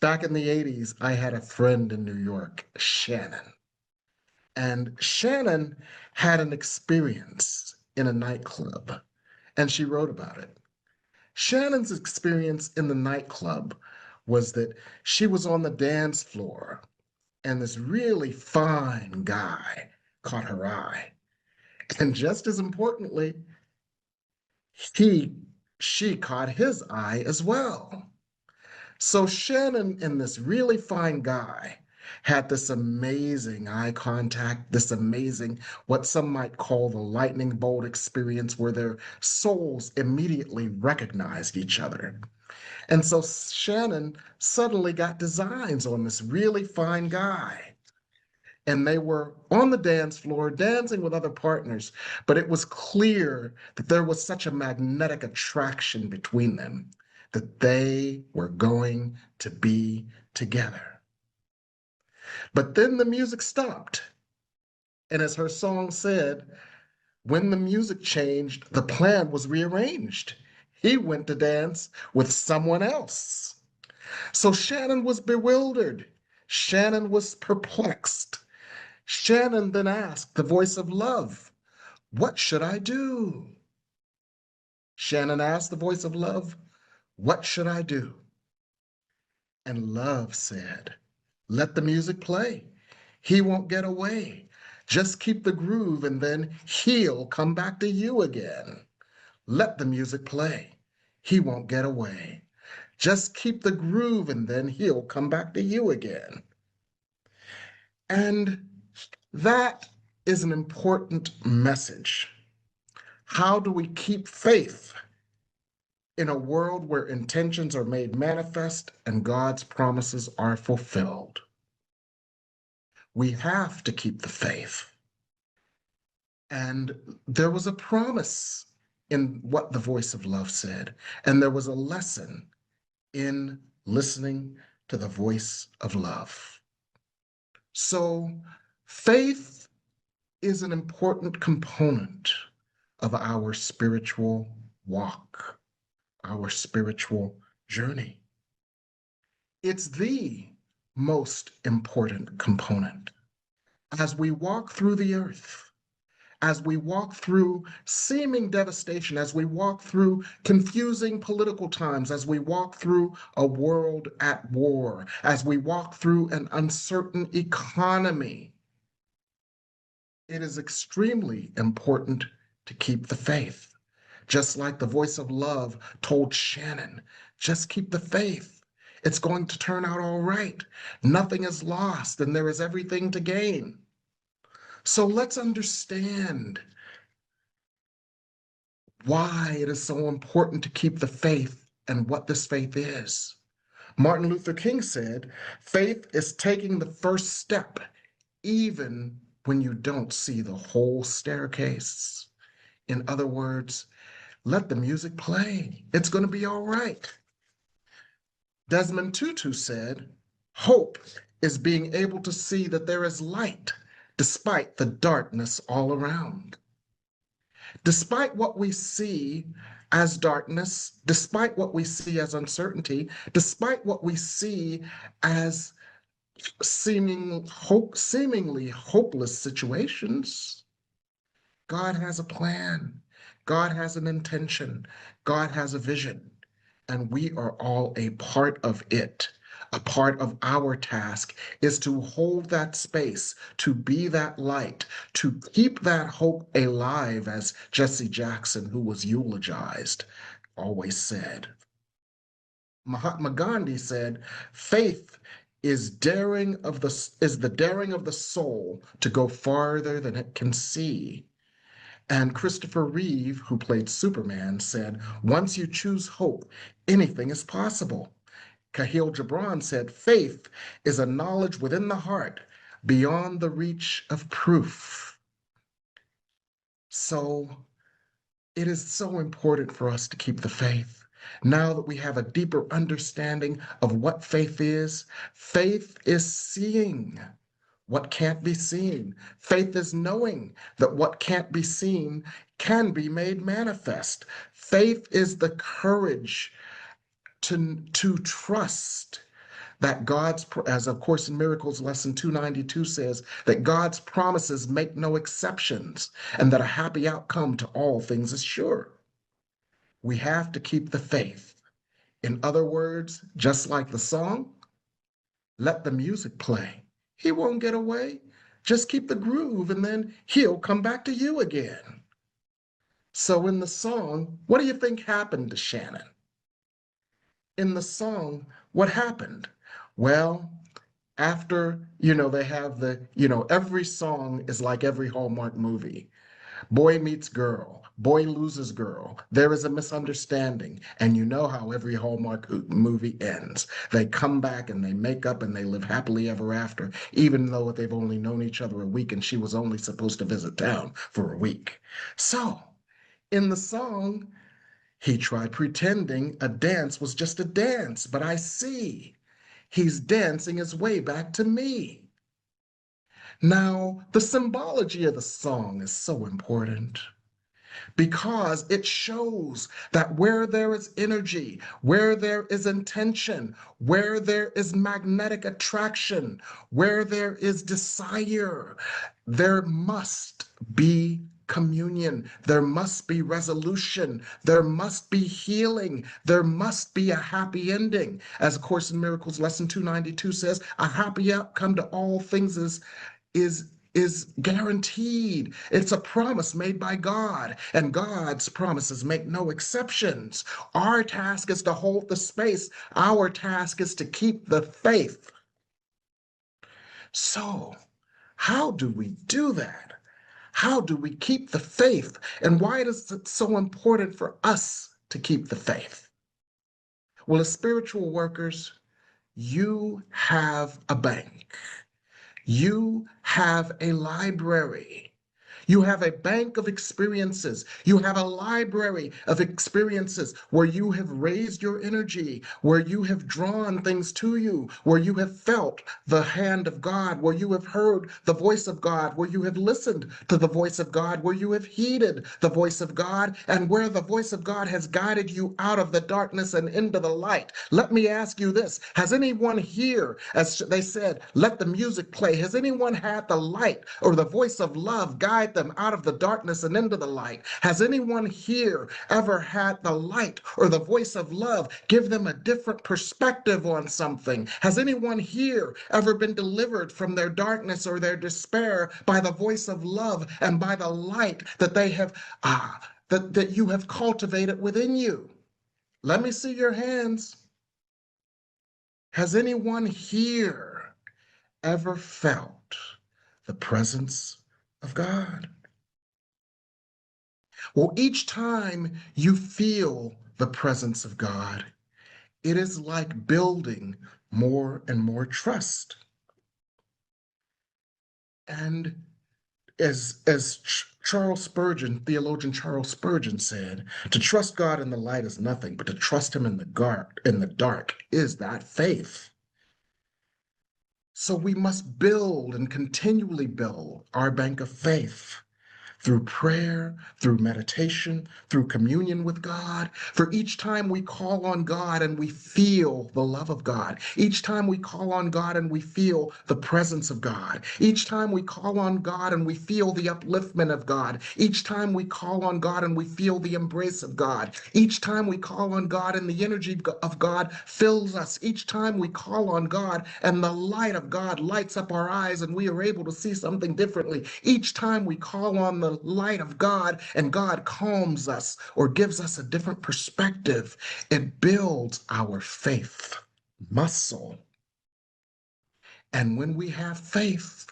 Back in the 80s, I had a friend in New York, Shannon. And Shannon had an experience in a nightclub, and she wrote about it. Shannon's experience in the nightclub was that she was on the dance floor, and this really fine guy caught her eye. And just as importantly, he she caught his eye as well. So Shannon and this really fine guy had this amazing eye contact, this amazing, what some might call the lightning bolt experience, where their souls immediately recognized each other. And so Shannon suddenly got designs on this really fine guy. And they were on the dance floor dancing with other partners, but it was clear that there was such a magnetic attraction between them that they were going to be together. But then the music stopped. And as her song said, when the music changed, the plan was rearranged. He went to dance with someone else. So Shannon was bewildered. Shannon was perplexed. Shannon then asked the voice of love, "What should I do?" Shannon asked the voice of love, "What should I do?" And love said, "Let the music play. He won't get away. Just keep the groove and then he'll come back to you again. Let the music play. He won't get away. Just keep the groove and then he'll come back to you again." And that is an important message. How do we keep faith in a world where intentions are made manifest and God's promises are fulfilled? We have to keep the faith. And there was a promise in what the voice of love said, and there was a lesson in listening to the voice of love. So faith is an important component of our spiritual walk, our spiritual journey. It's the most important component. As we walk through the earth, as we walk through seeming devastation, as we walk through confusing political times, as we walk through a world at war, as we walk through an uncertain economy, it is extremely important to keep the faith. Just like the voice of love told Shannon, just keep the faith. It's going to turn out all right. Nothing is lost and there is everything to gain. So let's understand why it is so important to keep the faith and what this faith is. Martin Luther King said, "Faith is taking the first step, even when you don't see the whole staircase." In other words, let the music play. It's going to be all right. Desmond Tutu said, "Hope is being able to see that there is light despite the darkness all around." Despite what we see as darkness, despite what we see as uncertainty, despite what we see as seemingly hopeless situations, God has a plan. God has an intention. God has a vision. And we are all a part of it. A part of our task is to hold that space, to be that light, to keep that hope alive, as Jesse Jackson, who was eulogized, always said. Mahatma Gandhi said, "Faith is the daring of the soul to go farther than it can see." And Christopher Reeve, who played Superman, said, "Once you choose hope, anything is possible." Khalil Gibran said, "Faith is a knowledge within the heart, beyond the reach of proof." So it is so important for us to keep the faith. Now that we have a deeper understanding of what faith is seeing what can't be seen. Faith is knowing that what can't be seen can be made manifest. Faith is the courage to trust that God's, as of Course in Miracles, lesson 292 says, that God's promises make no exceptions and that a happy outcome to all things is sure. We have to keep the faith. In other words, just like the song, let the music play. He won't get away. Just keep the groove and then he'll come back to you again. So in the song, what do you think happened to Shannon? In the song, what happened? Well, after, they have every song is like every Hallmark movie. Boy meets girl, boy loses girl, there is a misunderstanding, and you know how every Hallmark movie ends. They come back and they make up and they live happily ever after, even though they've only known each other a week and she was only supposed to visit town for a week. So, in the song, he tried pretending a dance was just a dance, but I see he's dancing his way back to me. Now, the symbology of the song is so important because it shows that where there is energy, where there is intention, where there is magnetic attraction, where there is desire, there must be communion, there must be resolution, there must be healing, there must be a happy ending. As A Course in Miracles lesson 292 says, a happy outcome to all things is guaranteed. It's a promise made by God, and God's promises make no exceptions. Our task is to hold the space. Our task is to keep the faith. So, how do we do that? How do we keep the faith? And why is it so important for us to keep the faith? Well, as spiritual workers, you have a bank. You have a library. You have a bank of experiences. You have a library of experiences where you have raised your energy, where you have drawn things to you, where you have felt the hand of God, where you have heard the voice of God, where you have listened to the voice of God, where you have heeded the voice of God, and where the voice of God has guided you out of the darkness and into the light. Let me ask you this. Has anyone here, as they said, let the music play, has anyone had the light or the voice of love guide them out of the darkness and into the light? Has anyone here ever had the light or the voice of love give them a different perspective on something? Has anyone here ever been delivered from their darkness or their despair by the voice of love and by the light that they have that you have cultivated within you? Let me see your hands. Has anyone here ever felt the presence of God? Well, each time you feel the presence of God, it is like building more and more trust. And as Charles Spurgeon, theologian Charles Spurgeon said, to trust God in the light is nothing, but to trust him in the dark is that faith. So we must build and continually build our bank of faith through prayer, through meditation, through communion with God. For each time we call on God and we feel the love of God, each time we call on God and we feel the presence of God, each time we call on God and we feel the upliftment of God, each time we call on God and we feel the embrace of God, each time we call on God and the energy of God fills us, each time we call on God and the light of God lights up our eyes and we are able to see something differently, each time we call on the light of God and God calms us or gives us a different perspective, it builds our faith muscle. And when we have faith,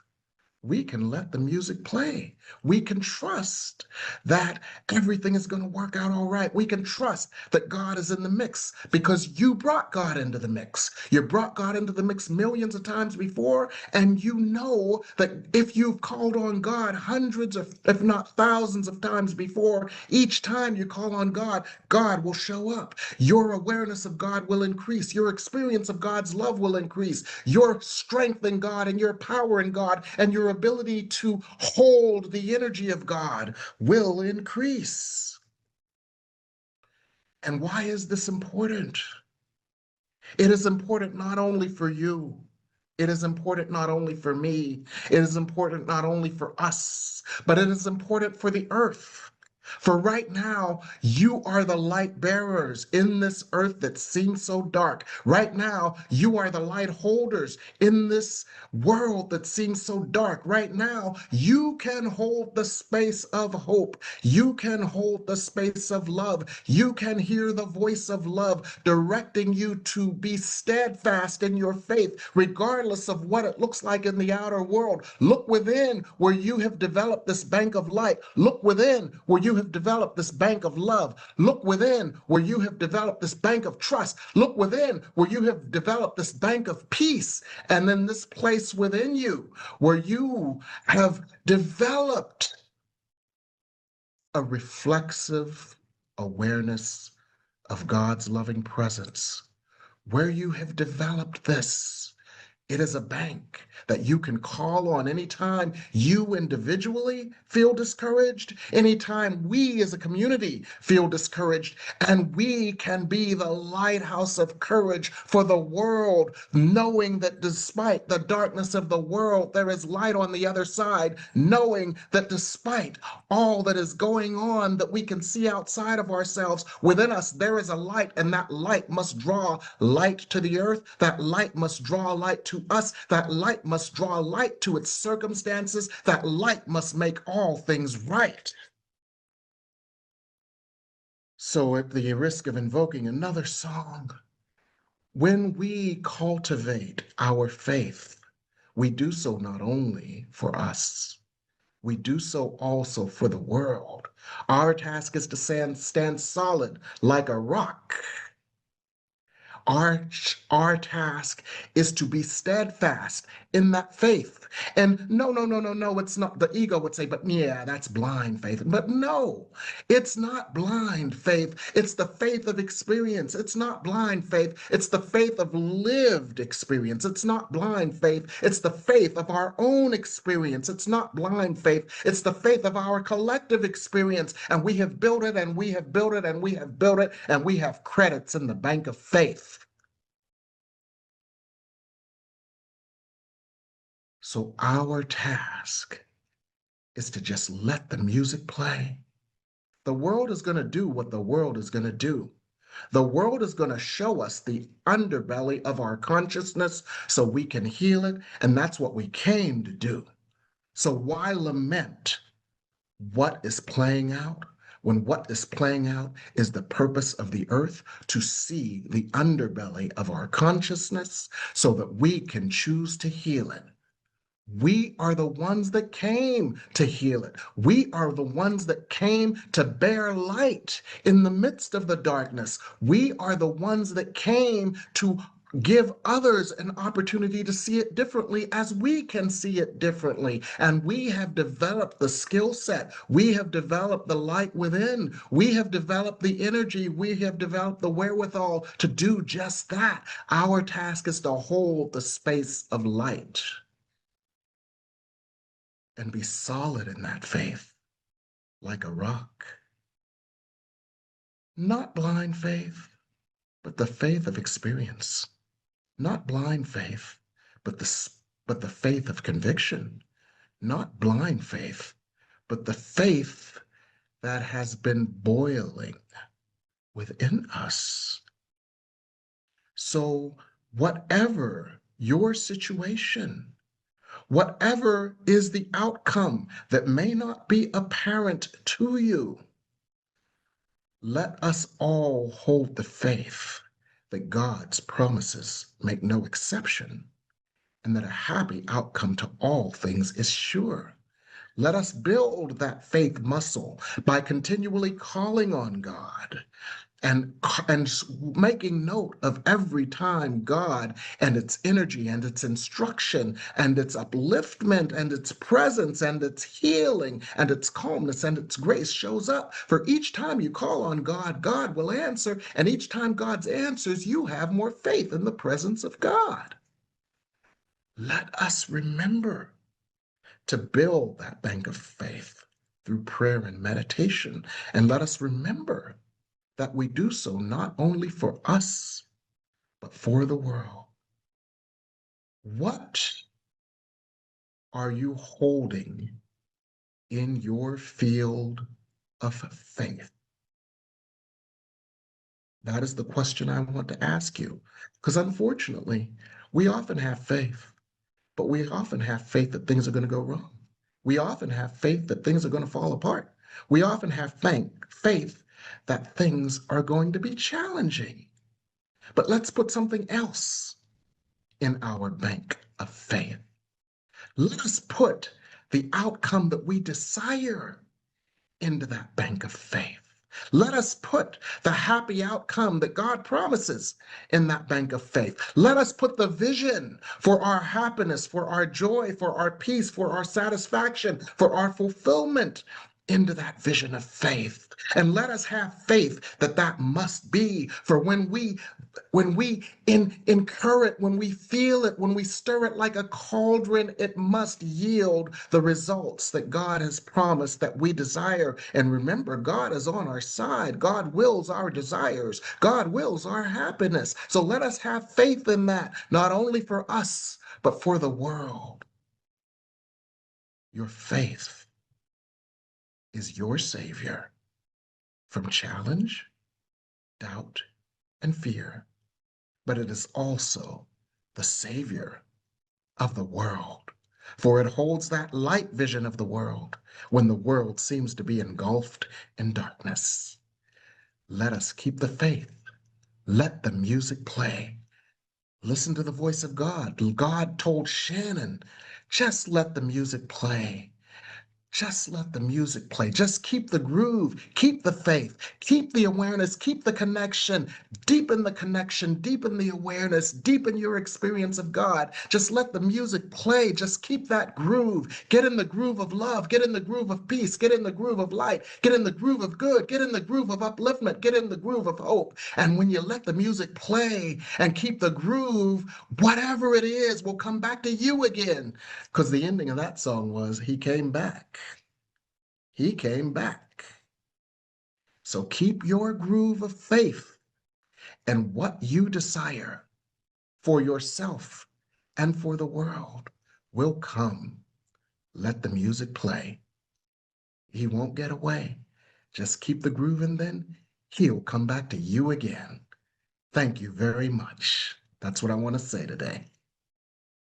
we can let the music play. We can trust that everything is going to work out all right. We can trust that God is in the mix because you brought God into the mix. You brought God into the mix millions of times before, and you know that if you've called on God hundreds of, if not thousands of times before, each time you call on God, God will show up. Your awareness of God will increase. Your experience of God's love will increase. Your strength in God and your power in God and your ability to hold the energy of God will increase. And why is this important? It is important not only for you, it is important not only for me, it is important not only for us, but it is important for the earth. For right now, you are the light bearers in this earth that seems so dark. Right now, you are the light holders in this world that seems so dark. Right now, you can hold the space of hope. You can hold the space of love. You can hear the voice of love directing you to be steadfast in your faith, regardless of what it looks like in the outer world. Look within where you have developed this bank of light. Look within where you have developed this bank of love. Look within where you have developed this bank of trust. Look within where you have developed this bank of peace. And then this place within you where you have developed a reflexive awareness of God's loving presence, where you have developed this. It is a bank that you can call on anytime you individually feel discouraged, anytime we as a community feel discouraged, and we can be the lighthouse of courage for the world, knowing that despite the darkness of the world, there is light on the other side, knowing that despite all that is going on that we can see outside of ourselves, within us there is a light, and that light must draw light to the earth, that light must draw light to us, that light must draw light to its circumstances, that light must make all things right. So at the risk of invoking another song, when we cultivate our faith, we do so not only for us, we do so also for the world. Our task is to stand solid like a rock. Our task is to be steadfast in that faith. And no, it's not. The ego would say, but yeah, that's blind faith. But no, it's not blind faith. It's the faith of experience. It's not blind faith. It's the faith of lived experience. It's not blind faith. It's the faith of our own experience. It's not blind faith. It's the faith of our collective experience. And we have built it, and we have built it, and we have built it, and we have credits in the bank of faith. So our task is to just let the music play. The world is going to do what the world is going to do. The world is going to show us the underbelly of our consciousness so we can heal it, and that's what we came to do. So why lament what is playing out when what is playing out is the purpose of the earth to see the underbelly of our consciousness so that we can choose to heal it? We are the ones that came to heal it. We are the ones that came to bear light in the midst of the darkness. We are the ones that came to give others an opportunity to see it differently as we can see it differently. And we have developed the skill set. We have developed the light within. We have developed the energy. We have developed the wherewithal to do just that. Our task is to hold the space of light and be solid in that faith like a rock. Not blind faith, but the faith of experience. Not blind faith, but the faith of conviction. Not blind faith, but the faith that has been boiling within us. So whatever your situation, whatever is the outcome that may not be apparent to you, let us all hold the faith that God's promises make no exception, and that a happy outcome to all things is sure. Let us build that faith muscle by continually calling on God, and making note of every time God and its energy and its instruction and its upliftment and its presence and its healing and its calmness and its grace shows up. For each time you call on God, God will answer. And each time God answers, you have more faith in the presence of God. Let us remember to build that bank of faith through prayer and meditation. And let us remember that we do so not only for us, but for the world. What are you holding in your field of faith? That is the question I want to ask you. Because unfortunately, we often have faith, but we often have faith that things are going to go wrong. We often have faith that things are going to fall apart. We often have faith that things are going to be challenging. But let's put something else in our bank of faith. Let us put the outcome that we desire into that bank of faith. Let us put the happy outcome that God promises in that bank of faith. Let us put the vision for our happiness, for our joy, for our peace, for our satisfaction, for our fulfillment into that vision of faith. And let us have faith that that must be. For when we incur it, when we feel it, when we stir it like a cauldron, it must yield the results that God has promised that we desire. And remember, God is on our side. God wills our desires. God wills our happiness. So let us have faith in that, not only for us, but for the world. Your faith is your savior from challenge, doubt, and fear, but it is also the savior of the world, for it holds that light vision of the world when the world seems to be engulfed in darkness. Let us keep the faith. Let the music play. Listen to the voice of God. God told Shannon, just let the music play. Just let the music play. Just keep the groove, keep the faith, keep the awareness, keep the connection, deepen the awareness, deepen your experience of God. Just let the music play. Just keep that groove. Get in the groove of love, get in the groove of peace, get in the groove of light, get in the groove of good, get in the groove of upliftment, get in the groove of hope. And when you let the music play and keep the groove, whatever it is will come back to you again. Because the ending of that song was, He came back. He came back. So keep your groove of faith, and what you desire for yourself and for the world will come. Let the music play. He won't get away. Just keep the groove, and then he'll come back to you again. Thank you very much. That's what I want to say today.